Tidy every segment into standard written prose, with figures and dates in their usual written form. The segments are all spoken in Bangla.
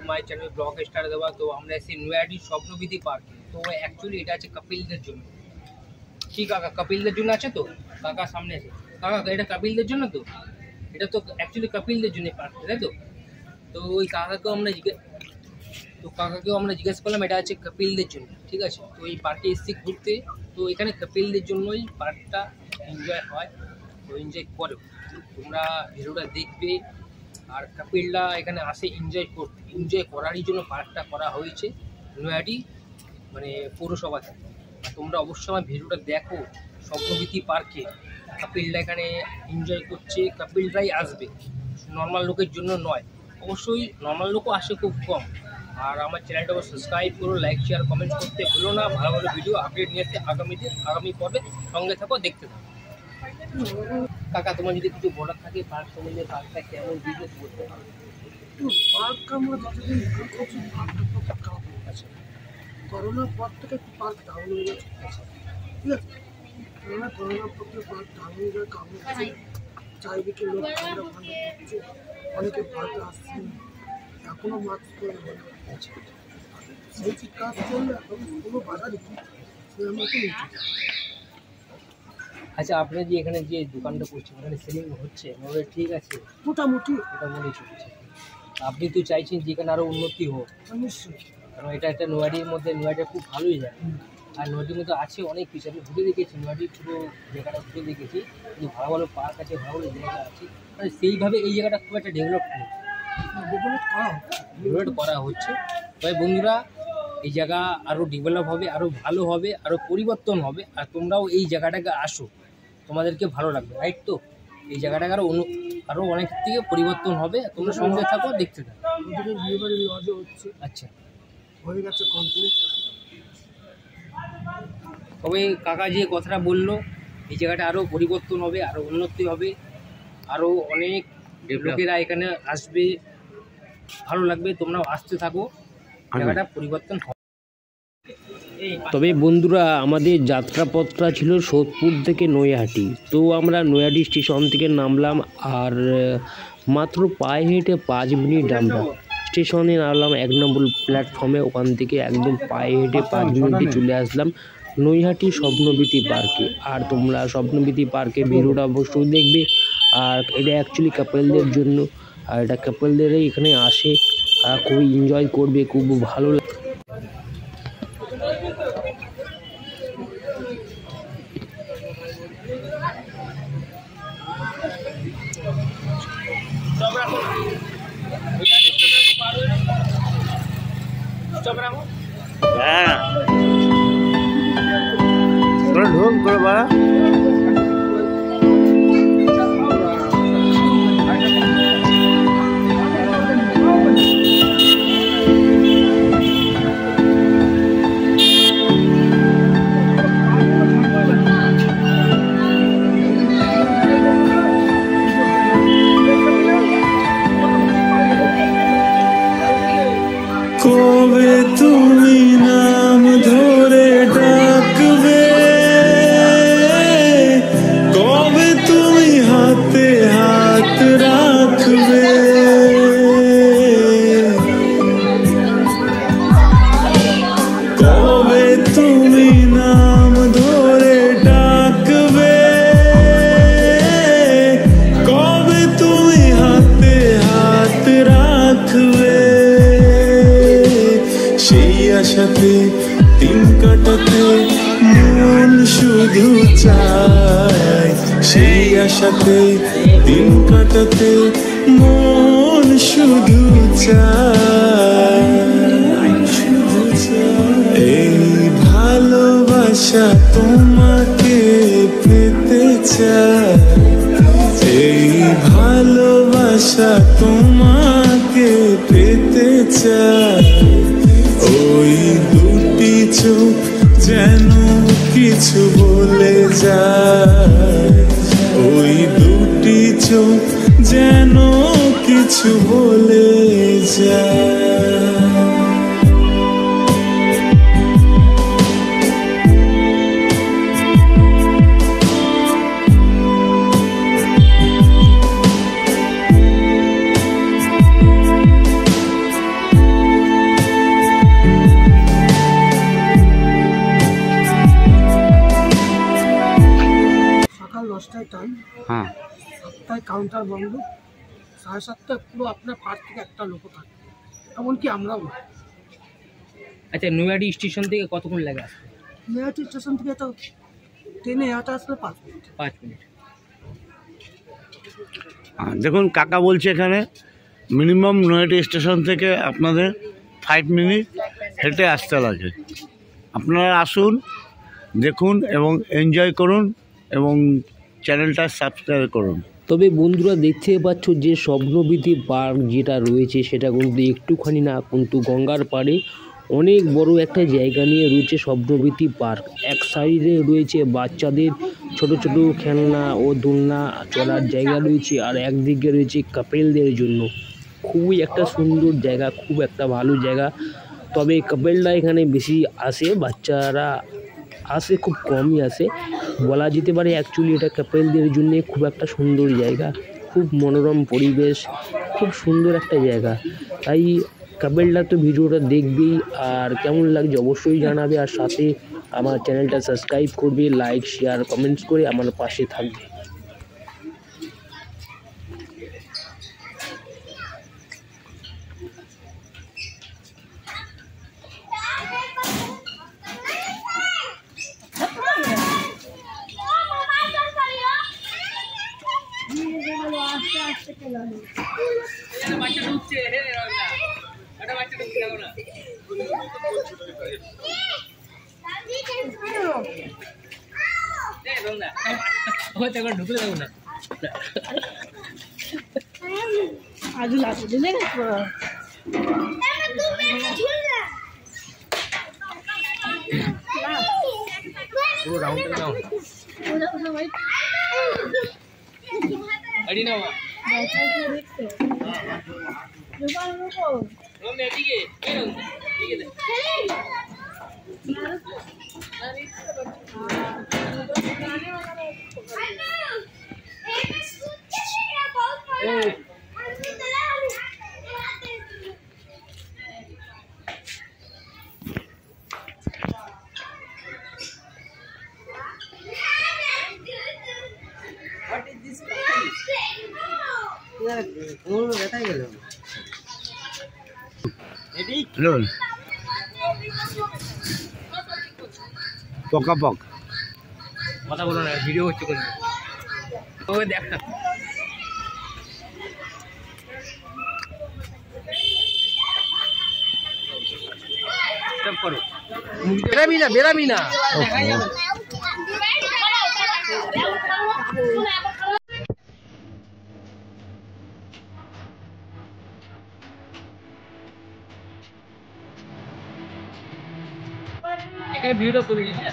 মাই চ্যানেল ব্লগ স্টার দেওয়া। তো আমরা এসে নয়াডি স্বপ্নবিধি পার্ক। তো অ্যাকচুয়ালি এটা আছে কাপিলদের জন্য। কি কাকা কপিলদের জন্য আছে? তো কাকা সামনে আছে। কাকা এটা কপিলদের জন্য? তো এটা তো অ্যাকচুয়ালি কপিলদের জন্য পার্ক, তাই তো? তো ওই কাকাকেও আমরা জিজ্ঞেস করলাম এটা আছে কপিলদের জন্য, ঠিক আছে। তো এই পার্কে এসেছি ঘুরতে, তো এখানে কপিলদের জন্যই পার্কটা এনজয় হয়। তো এনজয় করো, তোমরা ভিডিওটা দেখবে। আর কপিলরা এখানে আসে এনজয় করারই জন্য পার্কটা করা হয়েছে নয়াডি মানে পৌরসভা থেকে। তোমরা অবশ্যই আমার ভিডিওটা দেখো। স্বপ্নবিধি পার্কে কপিলরা এখানে এনজয় করছে, কপিলরাই আসবে, নর্মাল লোকের জন্য নয়। অবশ্যই নর্মাল লোকও আসে খুব কম। আর আমার চ্যানেলটাকে সাবস্ক্রাইব করো, লাইক শেয়ার কমেন্ট করতে ভুলো না। ভালো ভালো ভিডিও আপডেট নিয়ে আসতে আগামী পর্বে সঙ্গে থাকো, দেখতে থাকো। কাকা তোমার যদি কিছু বলার থাকে পার্ক সম্বন্ধে, পার্কটা কেমন বিজনেস করতে হবে? পার্ক আমরা যতদিন করছি পার্কটা খারাপ হয়ে গেছে। করোনার পর থেকে পার্ক ডাউন হয়ে গেছে। ঠিক আছে, করোনার পর থেকে পার্ক ডাউন হয়ে যাওয়ার কারণে চারিদিকে লোক ঠান্ডা করছে, অনেকে পার্কে আসছে এখনো মাস্ক পরে হয়। সেই কাজ চললে এখন কোনো বাজারই সেই আমরা তো নিচ্ছি। আচ্ছা, আপনার যে এখানে যে দোকানটা করছেন ওখানে সেলিং হচ্ছে ঠিক আছে? মোটামুটি চলছে। আপনি তো চাইছেন যে এখানে আরও উন্নতি হোক। নিশ্চয়ই, কারণ এটা একটা নয়াডির মধ্যে, নয়াডিটা খুব ভালোই যায়। আর নয়াডির মধ্যে আছে অনেক কিছু, আমি ঘুরে দেখেছি নয়াডির পুরো জায়গাটা ঘুরে দেখেছি, যে ভালো ভালো পার্ক আছে, ভালো ভালো জায়গা আছে। মানে সেইভাবে এই জায়গাটা খুব একটা ডেভেলপ করা হচ্ছে। তাই বন্ধুরা, এই জায়গা আরও ডেভেলপ হবে, আরও ভালো হবে, আরও পরিবর্তন হবে। আর তোমরাও এই জায়গাটাকে আসো, তোমাদেরকে ভালো লাগবে, রাইট? তো এই জায়গাটাকে আরও অনেক থেকে পরিবর্তন হবে। তোমরা সঙ্গে থাকো, দেখতে থাকো। লজও হচ্ছে, আচ্ছা, হয়ে গেছে কমপ্লিট। তবে কাকা যে কথাটা বললো, এই জায়গাটা আরও পরিবর্তন হবে, আরও উন্নতি হবে, আরও অনেক লোকেরা এখানে আসবে, ভালো লাগবে। তোমরাও আসতে থাকো, জায়গাটা পরিবর্তন হবে। তবে বন্ধুরা, আমাদের যাত্রাপথটা ছিল সোদপুর থেকে নৈহাটি। তো আমরা নৈহাটি স্টেশন থেকে নামলাম, আর মাত্র পায়ে হেঁটে 5 মিনিট আমরা স্টেশনে নামলাম 1 নম্বর প্ল্যাটফর্মে। ওখান থেকে একদম পায়ে হেঁটে 5 মিনিটে চলে আসলাম নৈহাটি স্বপ্নবিধি পার্কে। আর তোমরা স্বপ্নবিধি পার্কে ভিডিওটা অবশ্যই দেখবে। আর এটা অ্যাকচুয়ালি কাপলদের জন্য, আর এটা কাপলদেরই এখানে আসে, খুবই এনজয় করবে, খুব ভালো লাগে। হ্যাঁ, ঢোক করবা। কবে তুমি নাম ধরে ডাকবে, কবে তুমি হাতে হাত রাখবে, কবে তুমি নাম ধরে ডাকবে, কবে তুমি হাতে হাত রাখবে। সেই আশাতে দিন কাটাতে মন শুধু চায়, সেই আশাতে দিন কাটাতে মন শুধু চায়। এই ভালোবাসা তোমাকে পেতে চায়, এই ভালোবাসা তোমাকে পেতে চায়। ওই দুটি চোখ যেন কিছু বলে যায়, ওই দুটি চোখ যেন কিছু বলে যায়। হ্যাঁ, 7টায় কাউন্টার বন্ধ, 7:30টায় পুরো আপনার পার্ক থেকে একটা লোকও থাকে, এমনকি আমরাও না। আচ্ছা, নৈহাটি স্টেশন থেকে কতক্ষণ লাগে আসতে? নৈহাটি স্টেশন থেকে তো ট্রেনে এটা আসলে 5 মিনিট। 5 মিনিট। দেখুন কাকা বলছে এখানে মিনিমাম নৈহাটি স্টেশন থেকে আপনাদের 5 মিনিট হেঁটে আসতে লাগে। আপনারা আসুন, দেখুন এবং এনজয় করুন এবং চ্যানেলটা সাবস্ক্রাইব করুন। তবে বন্ধুরা দেখতে পাচ্ছ যে স্বপ্নবীথি পার্ক যেটা রয়েছে সেটা কিন্তু একটুখানি না, কিন্তু গঙ্গার পাড়ে অনেক বড় একটা জায়গা নিয়ে রয়েছে স্বপ্নবীথি পার্ক। এক সাইডে রয়েছে বাচ্চাদের ছোট ছোট খেলনা ও দোলনা চলার জায়গা রয়েছে, আর একদিকে রয়েছে কাপেলদের জন্য। খুবই একটা সুন্দর জায়গা, খুব একটা ভালো জায়গা। তবে কাপেলরা এখানে বেশি আসে, বাচ্চারা আসে খুব কমই আসে। বলা যেতে পারে অ্যাকচুয়ালি এটা কাপেলদের জন্য খুব একটা সুন্দর জায়গা, খুব মনোরম পরিবেশ, খুব সুন্দর একটা জায়গা। তাই কাপেলরা তো ভিডিওটা দেখবেই, আর কেমন লাগছে অবশ্যই জানাবে, আর সাথে আমার চ্যানেলটা সাবস্ক্রাইব করবে, লাইক শেয়ার কমেন্টস করে আমার পাশে থাকবে। বাচ্চা ঢুকছে, একটা বাচ্চা ঢুকছে দেখো না। ঢুকলে দেখো না। পুরো রাউন্ড দাও। আড়ি নাও। এদিকে এদিকে দে। পকাপক কথা বলো না, ভিডিও হচ্ছে কোন ওকে দেখা। স্টপ করো, বেরামি না। ভিডিও করে দিচ্ছি।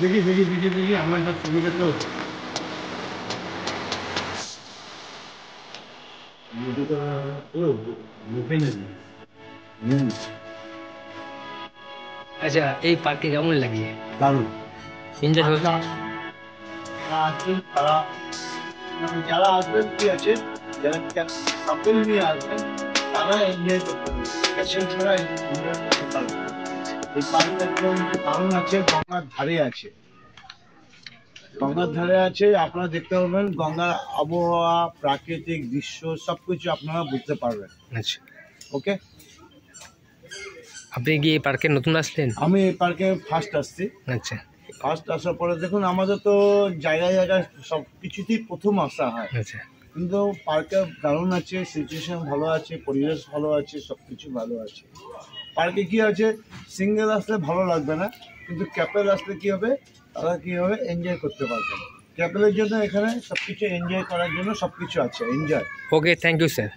দেখি দেখি দেখি দেখি আমার একটা সুবিধা তো আচ্ছা। এই পার্কে কেমন লাগে? দারুণ। যারা আসবেন কি আছে, যারা কাপেল নিয়ে আসবেন তারা এনজয় করতে পারবে। এই পার্কটা একদম দারুণ আছে, গঙ্গার ধারে আছে। গঙ্গার ধারে আছে, আপনারা দেখতে পাবেন গঙ্গার আবহাওয়া, প্রাকৃতিক দৃশ্য সবকিছু আপনারা বুঝতে পারবেন। আচ্ছা, ওকে। আপনি কি এই পার্কে নতুন আসলেন? আমি এই পার্কে ফার্স্ট আসছি। আচ্ছা, ফার্স্ট আসার পরে দেখুন আমাদের তো জায়গায় জায়গায় সব কিছুতেই প্রথম আসা হয়, আচ্ছা। কিন্তু পার্কে দারুণ আছে, সিচুয়েশন ভালো আছে, পরিবেশ ভালো আছে, সব কিছু ভালো আছে। পার্কে কি আছে, সিঙ্গেল আসলে ভালো লাগবে না, কিন্তু ক্যাপেল আসলে কি হবে, তারা কি হবে এনজয় করতে পারবেন। কাপলের জন্য এখানে সবকিছু এনজয় করার জন্য সবকিছু আছে, enjoy. Okay, thank you sir.